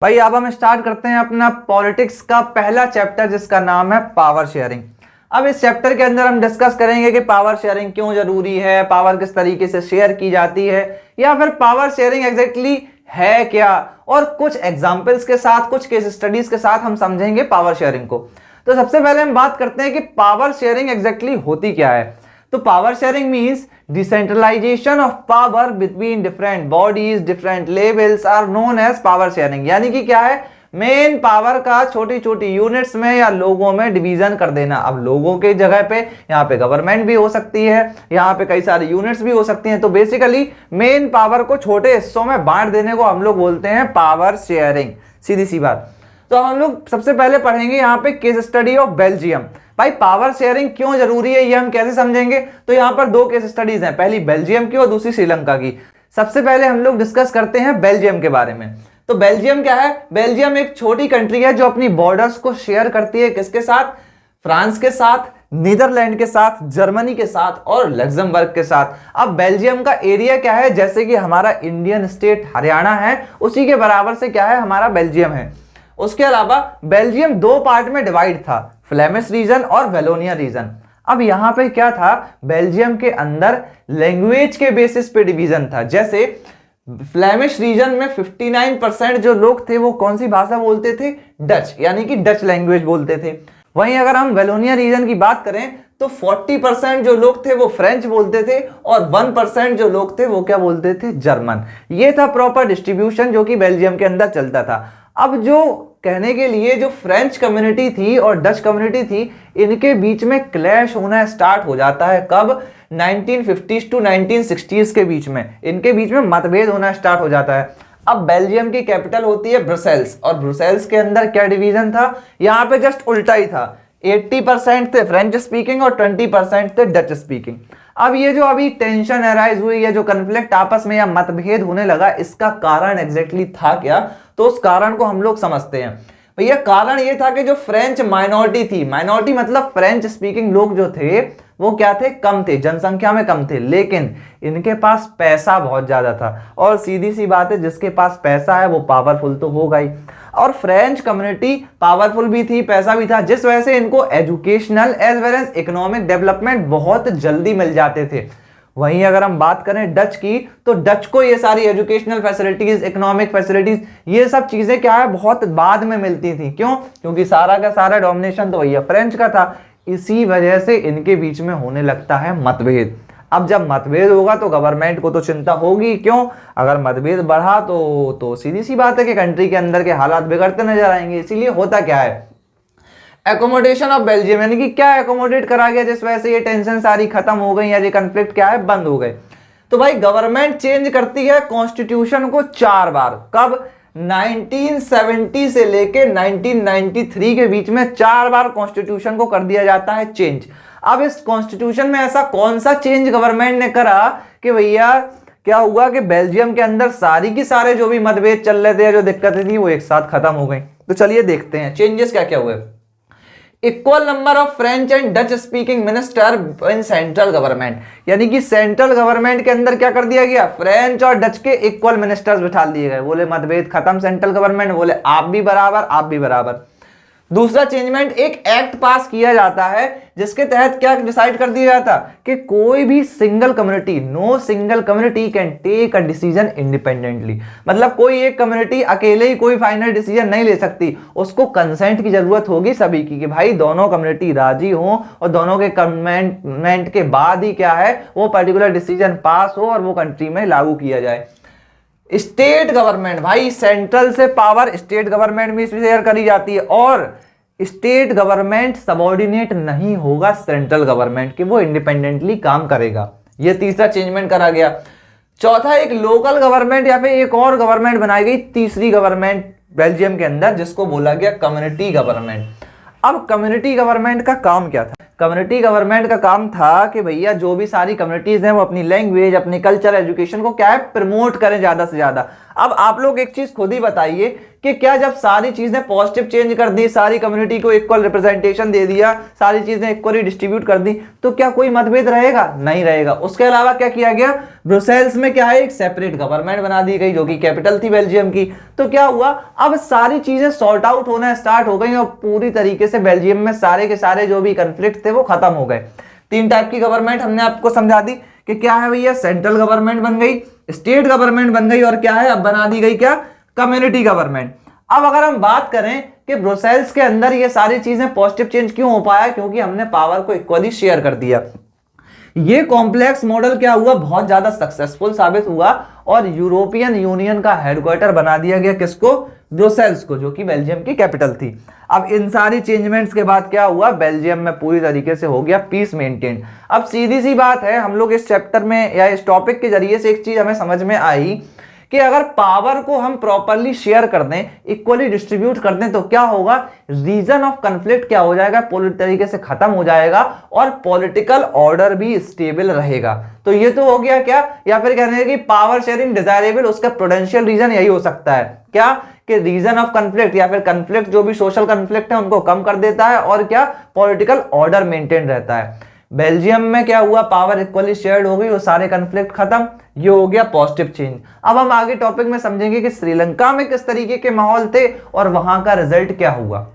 भाई अब हम स्टार्ट करते हैं अपना पॉलिटिक्स का पहला चैप्टर जिसका नाम है पावर शेयरिंग। अब इस चैप्टर के अंदर हम डिस्कस करेंगे कि पावर शेयरिंग क्यों जरूरी है, पावर किस तरीके से शेयर की जाती है, या फिर पावर शेयरिंग एग्जैक्टली है क्या, और कुछ एग्जांपल्स के साथ, कुछ केस स्टडीज के साथ हम समझेंगे पावर शेयरिंग को। तो सबसे पहले हम बात करते हैं कि पावर शेयरिंग एग्जैक्टली होती क्या है। तो power sharing means decentralisation of power between different bodies, different levels are known as power sharing. यानी कि क्या है, मेन पावर का छोटी छोटी यूनिट्स में या लोगों में डिवीजन कर देना। अब लोगों के जगह पे यहाँ पे गवर्नमेंट भी हो सकती है, यहाँ पे कई सारी यूनिट्स भी हो सकती हैं। तो बेसिकली मेन पावर को छोटे हिस्सों में बांट देने को हम लोग बोलते हैं पावर शेयरिंग, सीधी सी बात। तो हम लोग सबसे पहले पढ़ेंगे यहाँ पे केस स्टडी ऑफ बेल्जियम। भाई पावर शेयरिंग क्यों जरूरी है ये हम कैसे समझेंगे। तो यहाँ पर दो केस स्टडीज हैं, पहली बेल्जियम की और दूसरी श्रीलंका की। सबसे पहले हम लोग डिस्कस करते हैं बेल्जियम के बारे में। तो बेल्जियम क्या है, बेल्जियम एक छोटी कंट्री है जो अपनी बॉर्डर्स को शेयर करती है किसके साथ, फ्रांस के साथ, नीदरलैंड के साथ, जर्मनी के साथ और लग्जमबर्ग के साथ। अब बेल्जियम का एरिया क्या है, जैसे कि हमारा इंडियन स्टेट हरियाणा है उसी के बराबर से क्या है हमारा बेल्जियम है। उसके अलावा बेल्जियम दो पार्ट में डिवाइड था, फ्लेमिश रीजन और वेलोनिया रीजन। अब यहां पे क्या था, बेल्जियम के अंदर लैंग्वेज के बेसिस पे डिवीजन था। जैसे फ्लेमिश रीजन में 59% जो लोग थे वो कौन सी भाषा बोलते थे, डच, यानी कि डच लैंग्वेज बोलते थे। वहीं अगर हम वेलोनिया रीजन की बात करें तो 40% जो लोग थे वो फ्रेंच बोलते थे और 1% जो लोग थे वो क्या बोलते थे, जर्मन। ये था प्रॉपर डिस्ट्रीब्यूशन जो कि बेल्जियम के अंदर चलता था। अब जो कहने के लिए जो फ्रेंच कम्युनिटी थी और डच कम्युनिटी थी, इनके बीच में क्लैश होना स्टार्ट हो जाता है कब, 1950s टू 1960s के बीच में इनके बीच में मतभेद होना स्टार्ट हो जाता है। अब बेल्जियम की कैपिटल होती है ब्रुसेल्स, और ब्रुसेल्स के अंदर क्या डिवीजन था, यहाँ पे जस्ट उल्टा ही था, 80% थे फ्रेंच स्पीकिंग और 20% थे डच स्पीकिंग। अब ये जो अभी टेंशन अराइज हुई है, जो कन्फ्लिक्ट आपस में या मतभेद होने लगा, इसका कारण एग्जैक्टली था क्या, तो उस कारण को हम लोग समझते हैं। भैया कारण ये था कि जो फ्रेंच माइनॉरिटी थी, माइनॉरिटी मतलब फ्रेंच स्पीकिंग लोग जो थे वो क्या थे, कम थे, जनसंख्या में कम थे, लेकिन इनके पास पैसा बहुत ज्यादा था। और सीधी सी बात है, जिसके पास पैसा है वो पावरफुल तो होगा ही। और फ्रेंच कम्युनिटी पावरफुल भी थी, पैसा भी था, जिस वजह से इनको educational as well as economic development बहुत जल्दी मिल जाते थे। वहीं अगर हम बात करें डच की, तो डच को ये सारी एजुकेशनल फैसिलिटीज, इकोनॉमिक फैसिलिटीज, ये सब चीजें क्या है बहुत बाद में मिलती थी। क्यों, क्योंकि सारा का सारा डोमिनेशन तो भैया फ्रेंच का था। इसी वजह से इनके बीच में होने लगता है मतभेद। अब जब मतभेद होगा तो गवर्नमेंट को तो चिंता होगी, क्यों, अगर मतभेद बढ़ा तो सीधी सी बात है कि कंट्री के अंदर के हालात बिगड़ते नजर आएंगे। इसीलिए होता क्या है, एकोमोडेशन ऑफ बेल्जियम, यानी कि क्या एकोमोडेट करा गया जिस वजह से ये टेंशन सारी खत्म हो गई या ये कन्फ्लिक्ट क्या है बंद हो गए। तो भाई गवर्नमेंट चेंज करती है कॉन्स्टिट्यूशन को 4 बार। कब, 1970 से लेके 1993 के बीच में 4 बार कॉन्स्टिट्यूशन को कर दिया जाता है चेंज। अब इस कॉन्स्टिट्यूशन में ऐसा कौन सा चेंज गवर्नमेंट ने करा कि भैया क्या हुआ कि बेल्जियम के अंदर सारी की सारे जो भी मतभेद चल रहे थे, जो दिक्कतें थी, वो एक साथ खत्म हो गई। तो चलिए देखते हैं चेंजेस क्या क्या हुए। Equal number of French and Dutch speaking minister in central government, यानी कि सेंट्रल गवर्नमेंट के अंदर क्या कर दिया गया, फ्रेंच और डच के इक्वल मिनिस्टर्स बिठा दिए गए। बोले मतभेद खत्म, सेंट्रल गवर्नमेंट बोले आप भी बराबर, आप भी बराबर। दूसरा चेंजमेंट, एक एक्ट पास किया जाता है जिसके तहत क्या डिसाइड कर दिया जाता कि कोई भी single community, no single community can take a decision independently. मतलब कोई एक कम्युनिटी अकेले ही कोई फाइनल डिसीजन नहीं ले सकती, उसको कंसेंट की जरूरत होगी सभी की, कि भाई दोनों कम्युनिटी राजी हो और दोनों के कमेंट के बाद ही क्या है वो पर्टिकुलर डिसीजन पास हो और वो कंट्री में लागू किया जाए। स्टेट गवर्नमेंट, भाई सेंट्रल से पावर स्टेट गवर्नमेंट में शेयर करी जाती है, और स्टेट गवर्नमेंट सबऑर्डिनेट नहीं होगा सेंट्रल गवर्नमेंट के, वो इंडिपेंडेंटली काम करेगा। ये तीसरा चेंजमेंट करा गया। चौथा, एक लोकल गवर्नमेंट या फिर एक और गवर्नमेंट बनाई गई, तीसरी गवर्नमेंट बेल्जियम के अंदर, जिसको बोला गया कम्युनिटी गवर्नमेंट। अब कम्युनिटी गवर्नमेंट का काम क्या था, कम्युनिटी गवर्नमेंट का काम था कि भैया जो भी सारी कम्युनिटीज हैं वो अपनी लैंग्वेज, अपनी कल्चर, एजुकेशन को क्या है, प्रमोट करें ज्यादा से ज्यादा। अब आप लोग एक चीज खुद ही बताइए कि क्या जब सारी चीजें पॉजिटिव चेंज कर दी, सारी कम्युनिटी को इक्वल रिप्रेजेंटेशन दे दिया, सारी चीजें इक्वली डिस्ट्रीब्यूट कर दी, तो क्या कोई मतभेद रहेगा? नहीं रहेगा। उसके अलावा क्या किया गया, ब्रुसेल्स में क्या है, एक सेपरेट गवर्नमेंट बना दी गई जो कि कैपिटल थी बेल्जियम की। तो क्या हुआ, अब सारी चीजें सॉर्ट आउट होना स्टार्ट हो गई और पूरी तरीके से बेल्जियम में सारे के सारे जो भी कंफ्लिक्ट थे वो खत्म हो गए। 3 टाइप की गवर्नमेंट हमने आपको समझा दी कि क्या है भैया, सेंट्रल गवर्नमेंट बन गई, स्टेट गवर्नमेंट बन गई, और क्या है, अब बना दी गई क्या, कम्युनिटी गवर्नमेंट। अब अगर हम बात करें कि ब्रुसेल्स के अंदर ये सारी चीजें पॉजिटिव चेंज क्यों हो पाया, क्योंकि हमने पावर को इक्वली शेयर कर दिया। ये कॉम्प्लेक्स मॉडल क्या हुआ, बहुत ज्यादा सक्सेसफुल साबित हुआ और यूरोपियन यूनियन का हेडक्वार्टर बना दिया गया किसको, ब्रुसेल्स को, जो कि बेल्जियम की कैपिटल थी। अब इन सारी चेंजमेंट्स के बाद क्या हुआ, बेल्जियम में पूरी तरीके से हो गया पीस मेंटेन। अब सीधी सी बात है, हम लोग इस चैप्टर में या इस टॉपिक के जरिए से एक चीज हमें समझ में आई कि अगर पावर को हम प्रॉपरली शेयर कर दें, इक्वली डिस्ट्रीब्यूट कर दें, तो क्या होगा, रीजन ऑफ कन्फ्लिक्ट क्या हो जाएगा, पूरी तरीके से खत्म हो जाएगा और पॉलिटिकल ऑर्डर भी स्टेबल रहेगा। तो ये तो हो गया क्या, या फिर कहने कि पावर शेयरिंग डिजायरेबल, उसका पोटेंशियल रीजन यही हो सकता है क्या, कि रीजन ऑफ कन्फ्लिक्ट या फिर कन्फ्लिक्ट, जो भी सोशल कन्फ्लिक्ट है उनको कम कर देता है और क्या, पॉलिटिकल ऑर्डर मेंटेन रहता है। बेल्जियम में क्या हुआ, पावर इक्वली शेयर्ड हो गई, वो सारे कन्फ्लिक्ट खत्म, ये हो गया पॉजिटिव चेंज। अब हम आगे टॉपिक में समझेंगे कि श्रीलंका में किस तरीके के माहौल थे और वहां का रिजल्ट क्या हुआ।